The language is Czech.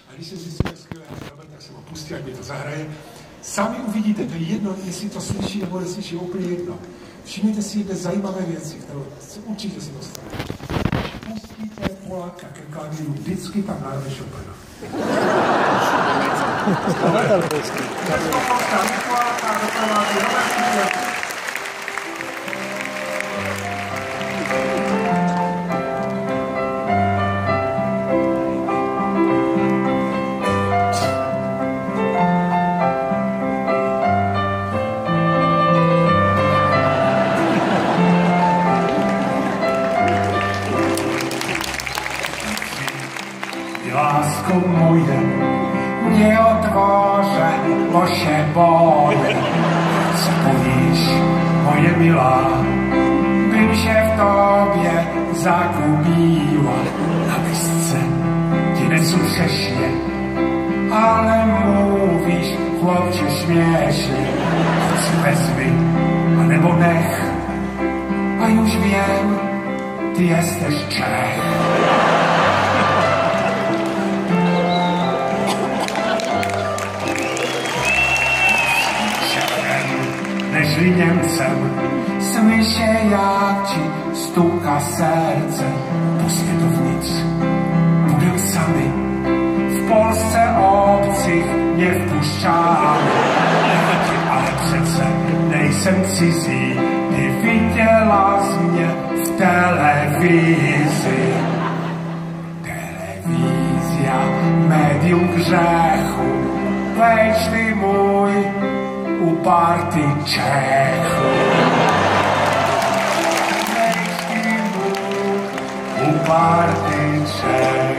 A když jsem zjistil, jak skvělé Robert, tak jsem ho pustil, jak mi to zahraje. Sami uvidíte, to je jedno, jestli to slyší nebo neslyší, úplně jedno. Všimněte si jedné zajímavé věci, kterou určitě se dostane. Když pustíte Poláka ke klavíru, vždycky tam nájde Chopina. Lásko moje, nie otworzę, bo się boję. Co powiesz, moje milá, bym się w tobie zagubiła. Na mysce ty nesłyszesznie, ale mówisz, chłopcze, śmiesznie. Choć wezmij, albo nech, a już wiem, ty jesteś Czech. Nežli Němcem, slyszę jak ci stuka serce. Puśćcie dovnitř, budem sami, w Polsce obcych nie wpuszczamy. Ale přece nejsem cizí, ty viděla z mě v televizi. Telewizja, medium grzechu, wejdź ty mój uparty Czechu. Wejdź ty mój uparty Czech.